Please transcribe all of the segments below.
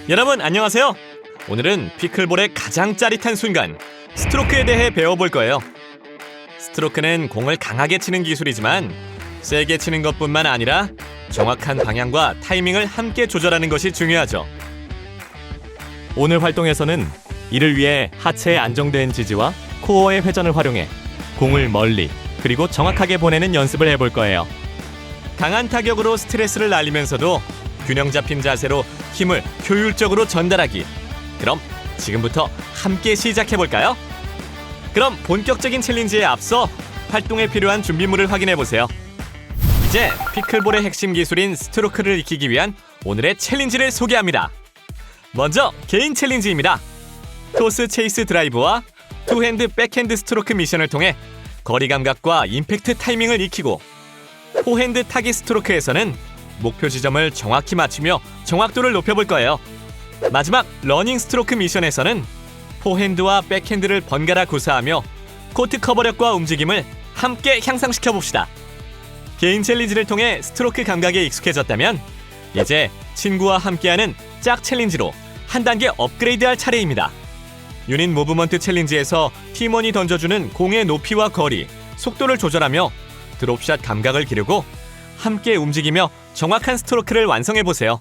여러분 안녕하세요. 오늘은 피클볼의 가장 짜릿한 순간 스트로크에 대해 배워볼 거예요. 스트로크는 공을 강하게 치는 기술이지만 세게 치는 것뿐만 아니라 정확한 방향과 타이밍을 함께 조절하는 것이 중요하죠. 오늘 활동에서는 이를 위해 하체의 안정된 지지와 코어의 회전을 활용해 공을 멀리 그리고 정확하게 보내는 연습을 해볼 거예요. 강한 타격으로 스트레스를 날리면서도 균형 잡힌 자세로 힘을 효율적으로 전달하기. 그럼 지금부터 함께 시작해볼까요? 그럼 본격적인 챌린지에 앞서 활동에 필요한 준비물을 확인해보세요. 이제 피클볼의 핵심 기술인 스트로크를 익히기 위한 오늘의 챌린지를 소개합니다. 먼저 개인 챌린지입니다. 토스 체이스 드라이브와 투핸드 백핸드 스트로크 미션을 통해 거리 감각과 임팩트 타이밍을 익히고, 포핸드 타깃 스트로크에서는 목표 지점을 정확히 맞추며 정확도를 높여볼 거예요. 마지막 러닝 스트로크 미션에서는 포핸드와 백핸드를 번갈아 구사하며 코트 커버력과 움직임을 함께 향상시켜봅시다. 개인 챌린지를 통해 스트로크 감각에 익숙해졌다면 이제 친구와 함께하는 짝 챌린지로 한 단계 업그레이드할 차례입니다. 유닛 무브먼트 챌린지에서 팀원이 던져주는 공의 높이와 거리, 속도를 조절하며 드롭샷 감각을 기르고 함께 움직이며 정확한 스트로크를 완성해보세요.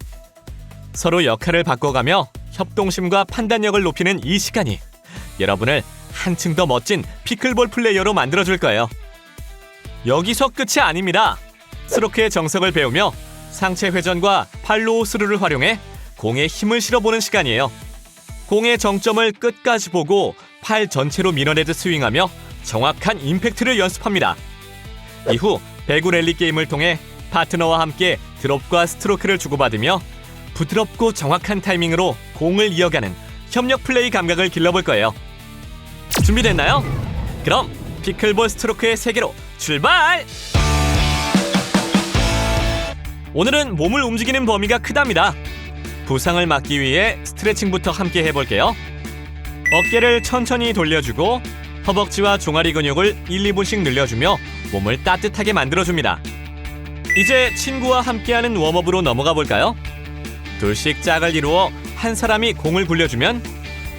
서로 역할을 바꿔가며 협동심과 판단력을 높이는 이 시간이 여러분을 한층 더 멋진 피클볼 플레이어로 만들어줄 거예요. 여기서 끝이 아닙니다. 스트로크의 정석을 배우며 상체 회전과 팔로우 스루를 활용해 공에 힘을 실어보는 시간이에요. 공의 정점을 끝까지 보고 팔 전체로 밀어내듯 스윙하며 정확한 임팩트를 연습합니다. 이후 배구 랠리 게임을 통해 파트너와 함께 드롭과 스트로크를 주고받으며 부드럽고 정확한 타이밍으로 공을 이어가는 협력 플레이 감각을 길러볼 거예요. 준비됐나요? 그럼 피클볼 스트로크의 세계로 출발! 오늘은 몸을 움직이는 범위가 크답니다. 부상을 막기 위해 스트레칭부터 함께 해볼게요. 어깨를 천천히 돌려주고 허벅지와 종아리 근육을 1, 2분씩 늘려주며 몸을 따뜻하게 만들어줍니다. 이제 친구와 함께하는 웜업으로 넘어가 볼까요? 둘씩 짝을 이루어 한 사람이 공을 굴려주면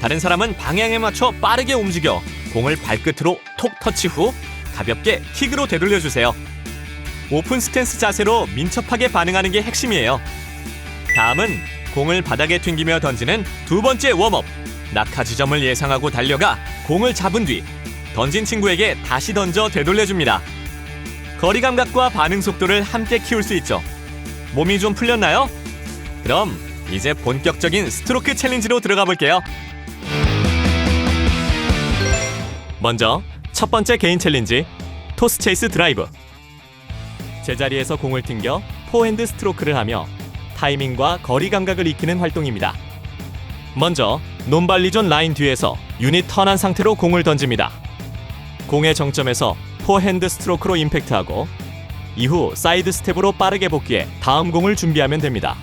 다른 사람은 방향에 맞춰 빠르게 움직여 공을 발끝으로 톡 터치 후 가볍게 킥으로 되돌려주세요. 오픈 스탠스 자세로 민첩하게 반응하는 게 핵심이에요. 다음은 공을 바닥에 튕기며 던지는 두 번째 웜업. 낙하 지점을 예상하고 달려가 공을 잡은 뒤 던진 친구에게 다시 던져 되돌려줍니다. 거리 감각과 반응 속도를 함께 키울 수 있죠. 몸이 좀 풀렸나요? 그럼 이제 본격적인 스트로크 챌린지로 들어가 볼게요. 먼저 첫 번째 개인 챌린지, 토스 체이스 드라이브. 제자리에서 공을 튕겨 포핸드 스트로크를 하며 타이밍과 거리 감각을 익히는 활동입니다. 먼저 논발리존 라인 뒤에서 유닛 턴한 상태로 공을 던집니다. 공의 정점에서 포핸드 스트로크로 임팩트하고 이후 사이드 스텝으로 빠르게 복귀해 다음 공을 준비하면 됩니다.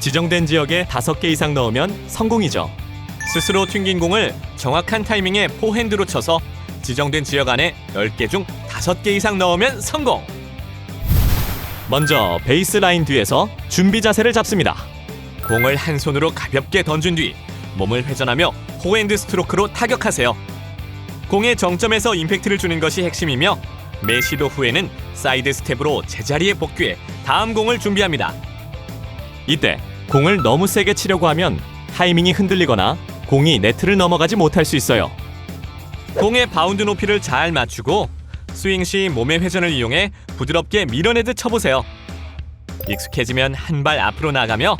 지정된 지역에 5개 이상 넣으면 성공이죠. 스스로 튕긴 공을 정확한 타이밍에 포핸드로 쳐서 지정된 지역 안에 10개 중 5개 이상 넣으면 성공! 먼저 베이스 라인 뒤에서 준비 자세를 잡습니다. 공을 한 손으로 가볍게 던진 뒤 몸을 회전하며 포핸드 스트로크로 타격하세요. 공의 정점에서 임팩트를 주는 것이 핵심이며 매 시도 후에는 사이드 스텝으로 제자리에 복귀해 다음 공을 준비합니다. 이때 공을 너무 세게 치려고 하면 타이밍이 흔들리거나 공이 네트를 넘어가지 못할 수 있어요. 공의 바운드 높이를 잘 맞추고 스윙 시 몸의 회전을 이용해 부드럽게 밀어내듯 쳐보세요. 익숙해지면 한 발 앞으로 나가며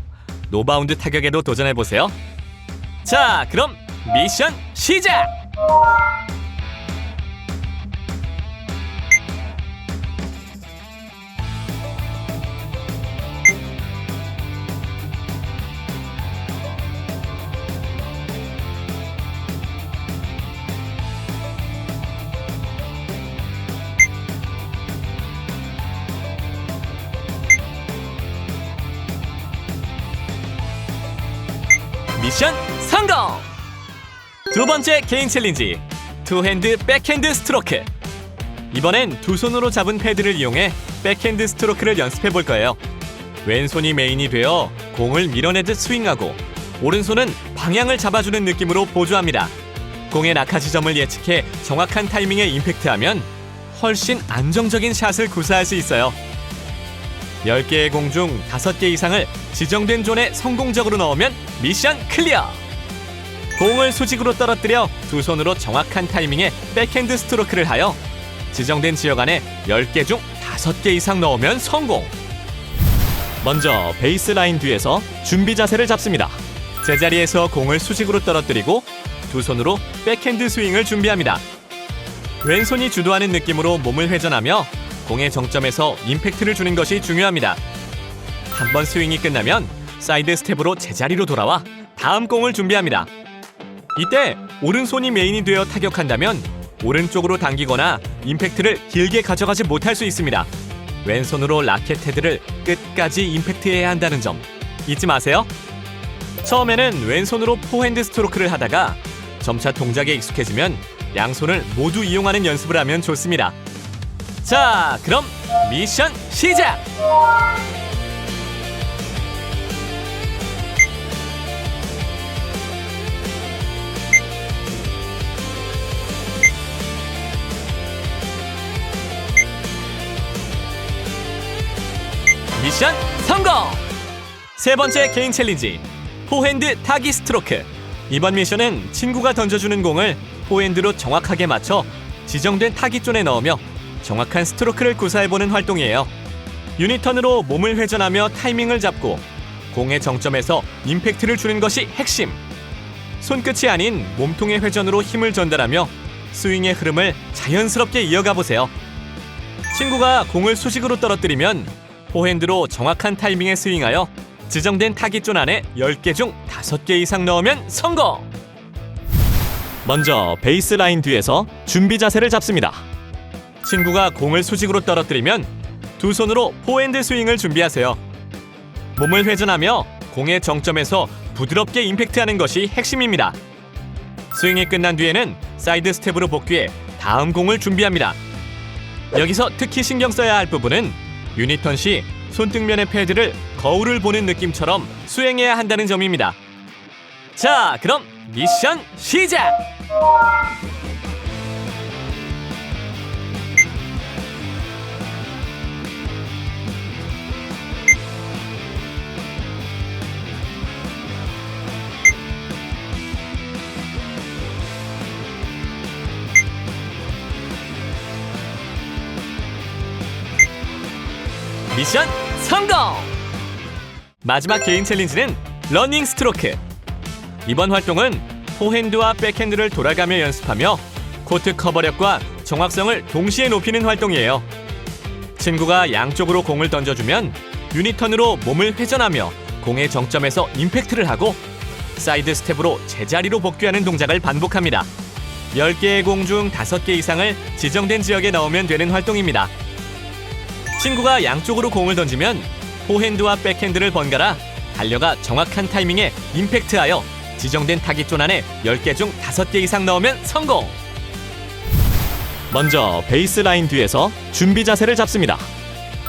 노바운드 타격에도 도전해보세요. 자, 그럼 미션 시작! 미션 성공! 두 번째 개인 챌린지, 투핸드 백핸드 스트로크. 이번엔 두 손으로 잡은 패드를 이용해 백핸드 스트로크를 연습해 볼 거예요. 왼손이 메인이 되어 공을 밀어내듯 스윙하고 오른손은 방향을 잡아주는 느낌으로 보조합니다. 공의 낙하 지점을 예측해 정확한 타이밍에 임팩트하면 훨씬 안정적인 샷을 구사할 수 있어요. 10개의 공 중 5개 이상을 지정된 존에 성공적으로 넣으면 미션 클리어! 공을 수직으로 떨어뜨려 두 손으로 정확한 타이밍에 백핸드 스트로크를 하여 지정된 지역 안에 10개 중 5개 이상 넣으면 성공! 먼저 베이스라인 뒤에서 준비 자세를 잡습니다. 제자리에서 공을 수직으로 떨어뜨리고 두 손으로 백핸드 스윙을 준비합니다. 왼손이 주도하는 느낌으로 몸을 회전하며 공의 정점에서 임팩트를 주는 것이 중요합니다. 한번 스윙이 끝나면 사이드 스텝으로 제자리로 돌아와 다음 공을 준비합니다. 이때 오른손이 메인이 되어 타격한다면 오른쪽으로 당기거나 임팩트를 길게 가져가지 못할 수 있습니다. 왼손으로 라켓 헤드를 끝까지 임팩트해야 한다는 점 잊지 마세요. 처음에는 왼손으로 포핸드 스트로크를 하다가 점차 동작에 익숙해지면 양손을 모두 이용하는 연습을 하면 좋습니다. 자, 그럼 미션 시작! 미션 성공! 세 번째 개인 챌린지, 포핸드 타기 스트로크. 이번 미션은 친구가 던져주는 공을 포핸드로 정확하게 맞춰 지정된 타깃존에 넣으며 정확한 스트로크를 구사해보는 활동이에요. 유니턴으로 몸을 회전하며 타이밍을 잡고 공의 정점에서 임팩트를 주는 것이 핵심. 손끝이 아닌 몸통의 회전으로 힘을 전달하며 스윙의 흐름을 자연스럽게 이어가 보세요. 친구가 공을 수직으로 떨어뜨리면 포핸드로 정확한 타이밍에 스윙하여 지정된 타깃존 안에 10개 중 5개 이상 넣으면 성공! 먼저 베이스라인 뒤에서 준비 자세를 잡습니다. 친구가 공을 수직으로 떨어뜨리면 두 손으로 포핸드 스윙을 준비하세요. 몸을 회전하며 공의 정점에서 부드럽게 임팩트하는 것이 핵심입니다. 스윙이 끝난 뒤에는 사이드 스텝으로 복귀해 다음 공을 준비합니다. 여기서 특히 신경 써야 할 부분은 유니턴 시 손등면의 패드를 거울을 보는 느낌처럼 수행해야 한다는 점입니다. 자, 그럼 미션 시작! 미션 성공! 마지막 개인 챌린지는 러닝 스트로크. 이번 활동은 포핸드와 백핸드를 돌아가며 연습하며 코트 커버력과 정확성을 동시에 높이는 활동이에요. 친구가 양쪽으로 공을 던져주면 유니턴으로 몸을 회전하며 공의 정점에서 임팩트를 하고 사이드 스텝으로 제자리로 복귀하는 동작을 반복합니다. 10개의 공 중 5개 이상을 지정된 지역에 넣으면 되는 활동입니다. 친구가 양쪽으로 공을 던지면 포핸드와 백핸드를 번갈아 달려가 정확한 타이밍에 임팩트하여 지정된 타깃존 안에 10개 중 5개 이상 넣으면 성공! 먼저 베이스라인 뒤에서 준비 자세를 잡습니다.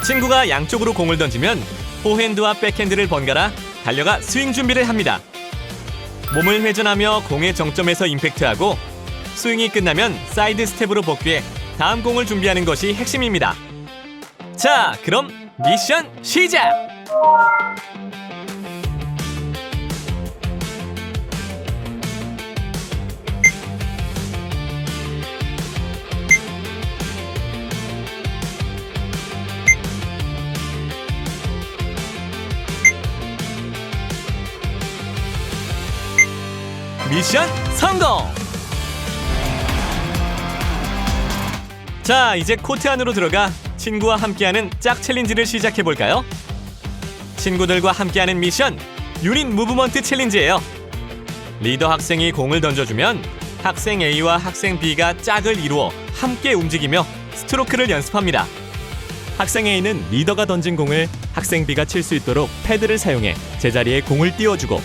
친구가 양쪽으로 공을 던지면 포핸드와 백핸드를 번갈아 달려가 스윙 준비를 합니다. 몸을 회전하며 공의 정점에서 임팩트하고 스윙이 끝나면 사이드 스텝으로 복귀해 다음 공을 준비하는 것이 핵심입니다. 자, 그럼 미션 시작! 미션 성공! 자, 이제 코트 안으로 들어가 친구와 함께하는 짝 챌린지를 시작해볼까요? 친구들과 함께하는 미션 유닛 무브먼트 챌린지예요. 리더 학생이 공을 던져주면 학생 A와 학생 B가 짝을 이루어 함께 움직이며 스트로크를 연습합니다. 학생 A는 리더가 던진 공을 학생 B가 칠 수 있도록 패드를 사용해 제자리에 공을 띄워주고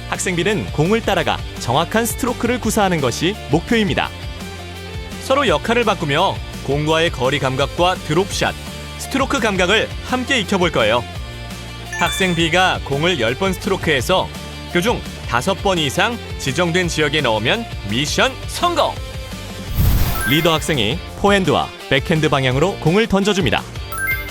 학생 B는 공을 따라가 정확한 스트로크를 구사하는 것이 목표입니다. 서로 역할을 바꾸며 공과의 거리 감각과 드롭샷, 스트로크 감각을 함께 익혀볼 거예요. 학생 B가 공을 10번 스트로크해서 그중 5번 이상 지정된 지역에 넣으면 미션 성공! 리더 학생이 포핸드와 백핸드 방향으로 공을 던져줍니다.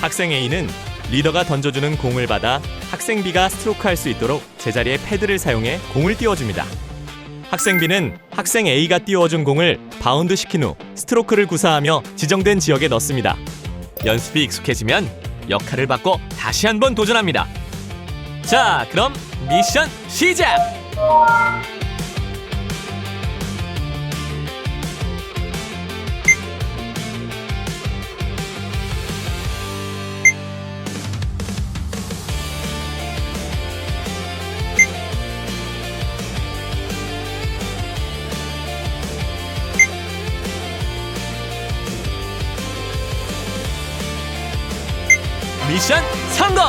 학생 A는 리더가 던져주는 공을 받아 학생 B가 스트로크할 수 있도록 제자리에 패드를 사용해 공을 띄워줍니다. 학생 B는 학생 A가 띄워준 공을 바운드 시킨 후 스트로크를 구사하며 지정된 지역에 넣습니다. 연습이 익숙해지면 역할을 바꿔 다시 한번 도전합니다. 자, 그럼 미션 시작! 미션 성공!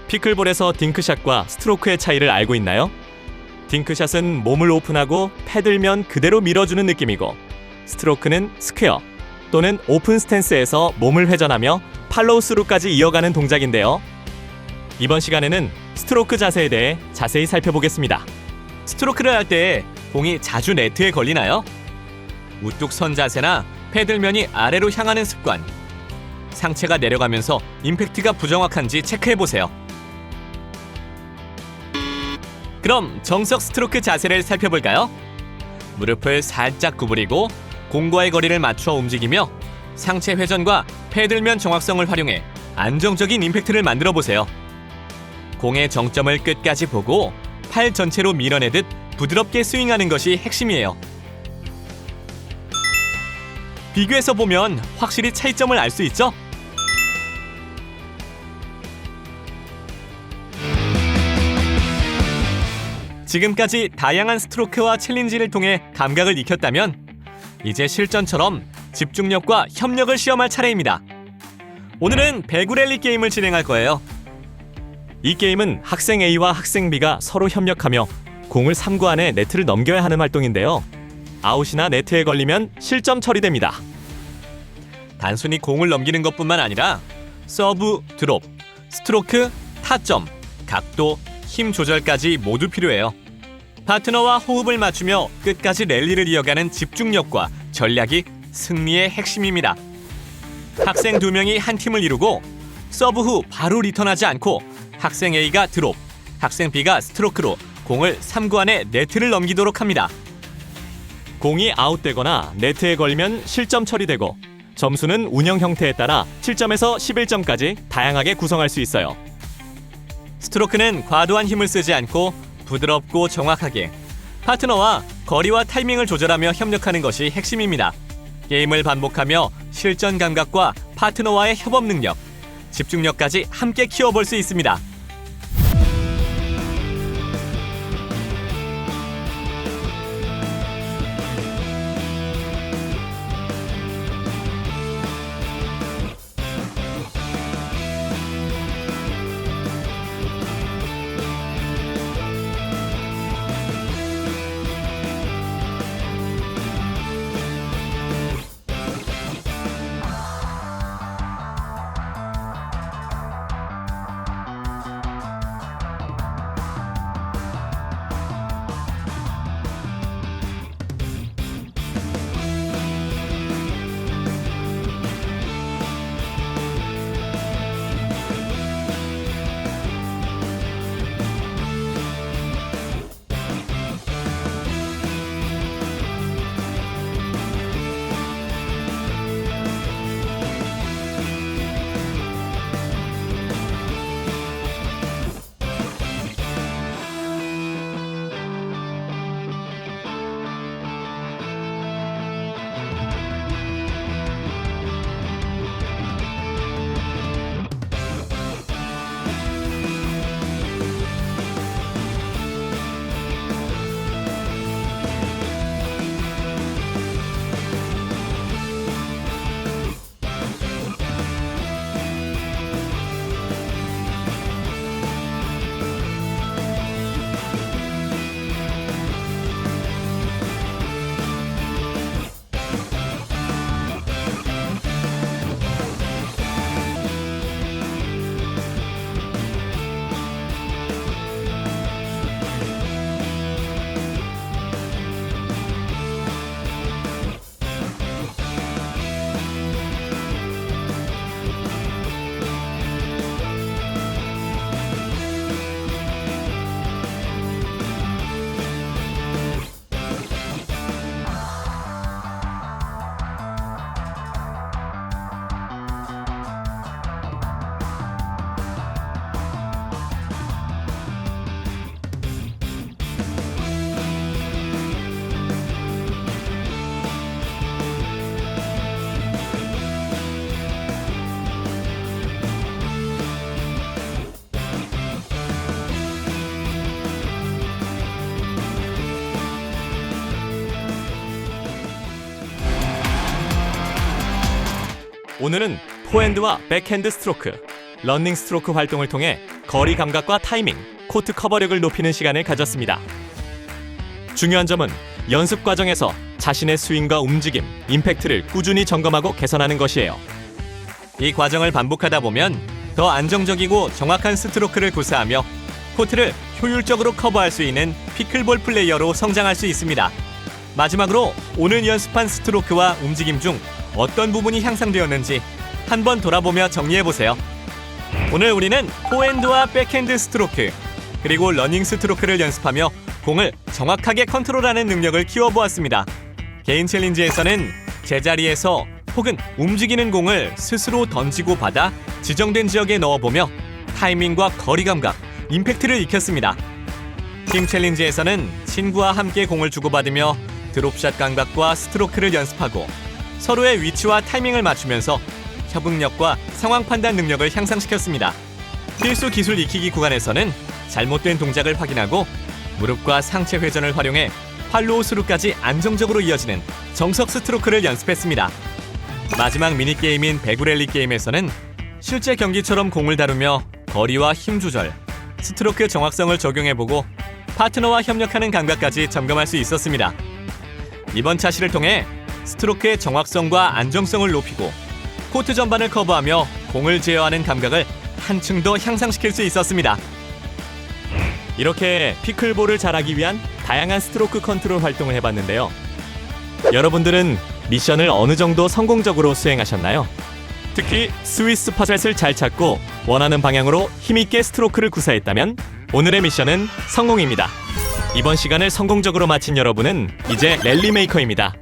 피클볼에서 딩크샷과 스트로크의 차이를 알고 있나요? 딩크샷은 몸을 오픈하고 패들면 그대로 밀어주는 느낌이고, 스트로크는 스퀘어 또는 오픈 스탠스에서 몸을 회전하며 팔로우 스루까지 이어가는 동작인데요. 이번 시간에는 스트로크 자세에 대해 자세히 살펴보겠습니다. 스트로크를 할 때 공이 자주 네트에 걸리나요? 우뚝 선 자세나 패들면이 아래로 향하는 습관, 상체가 내려가면서 임팩트가 부정확한지 체크해보세요. 그럼 정석 스트로크 자세를 살펴볼까요? 무릎을 살짝 구부리고 공과의 거리를 맞춰 움직이며 상체 회전과 패들면 정확성을 활용해 안정적인 임팩트를 만들어 보세요. 공의 정점을 끝까지 보고 팔 전체로 밀어내듯 부드럽게 스윙하는 것이 핵심이에요. 비교해서 보면 확실히 차이점을 알 수 있죠? 지금까지 다양한 스트로크와 챌린지를 통해 감각을 익혔다면 이제 실전처럼 집중력과 협력을 시험할 차례입니다. 오늘은 배구 랠리 게임을 진행할 거예요. 이 게임은 학생 A와 학생 B가 서로 협력하며 공을 3구 안에 네트를 넘겨야 하는 활동인데요. 아웃이나 네트에 걸리면 실점 처리됩니다. 단순히 공을 넘기는 것뿐만 아니라 서브, 드롭, 스트로크, 타점, 각도, 힘 조절까지 모두 필요해요. 파트너와 호흡을 맞추며 끝까지 랠리를 이어가는 집중력과 전략이 승리의 핵심입니다. 학생 2명이 한 팀을 이루고 서브 후 바로 리턴하지 않고 학생 A가 드롭, 학생 B가 스트로크로 공을 3구 안에 네트를 넘기도록 합니다. 공이 아웃되거나 네트에 걸리면 실점 처리되고, 점수는 운영 형태에 따라 7점에서 11점까지 다양하게 구성할 수 있어요. 스트로크는 과도한 힘을 쓰지 않고 부드럽고 정확하게 파트너와 거리와 타이밍을 조절하며 협력하는 것이 핵심입니다. 게임을 반복하며 실전 감각과 파트너와의 협업 능력, 집중력까지 함께 키워볼 수 있습니다. 오늘은 포핸드와 백핸드 스트로크, 러닝 스트로크 활동을 통해 거리 감각과 타이밍, 코트 커버력을 높이는 시간을 가졌습니다. 중요한 점은 연습 과정에서 자신의 스윙과 움직임, 임팩트를 꾸준히 점검하고 개선하는 것이에요. 이 과정을 반복하다 보면 더 안정적이고 정확한 스트로크를 구사하며 코트를 효율적으로 커버할 수 있는 피클볼 플레이어로 성장할 수 있습니다. 마지막으로 오늘 연습한 스트로크와 움직임 중 어떤 부분이 향상되었는지 한번 돌아보며 정리해보세요. 오늘 우리는 포핸드와 백핸드 스트로크, 그리고 러닝 스트로크를 연습하며 공을 정확하게 컨트롤하는 능력을 키워보았습니다. 개인 챌린지에서는 제자리에서 혹은 움직이는 공을 스스로 던지고 받아 지정된 지역에 넣어보며 타이밍과 거리 감각, 임팩트를 익혔습니다. 팀 챌린지에서는 친구와 함께 공을 주고받으며 드롭샷 감각과 스트로크를 연습하고 서로의 위치와 타이밍을 맞추면서 협응력과 상황 판단 능력을 향상시켰습니다. 필수 기술 익히기 구간에서는 잘못된 동작을 확인하고 무릎과 상체 회전을 활용해 팔로우 스루까지 안정적으로 이어지는 정석 스트로크를 연습했습니다. 마지막 미니게임인 배구랠리 게임에서는 실제 경기처럼 공을 다루며 거리와 힘 조절, 스트로크 정확성을 적용해보고 파트너와 협력하는 감각까지 점검할 수 있었습니다. 이번 차시를 통해 스트로크의 정확성과 안정성을 높이고 코트 전반을 커버하며 공을 제어하는 감각을 한층 더 향상시킬 수 있었습니다. 이렇게 피클볼을 잘하기 위한 다양한 스트로크 컨트롤 활동을 해봤는데요. 여러분들은 미션을 어느 정도 성공적으로 수행하셨나요? 특히 스위스 퍼셋을 잘 찾고 원하는 방향으로 힘있게 스트로크를 구사했다면 오늘의 미션은 성공입니다. 이번 시간을 성공적으로 마친 여러분은 이제 랠리 메이커입니다.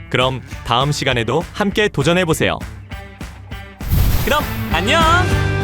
그럼 다음 시간에도 함께 도전해보세요. 그럼 안녕!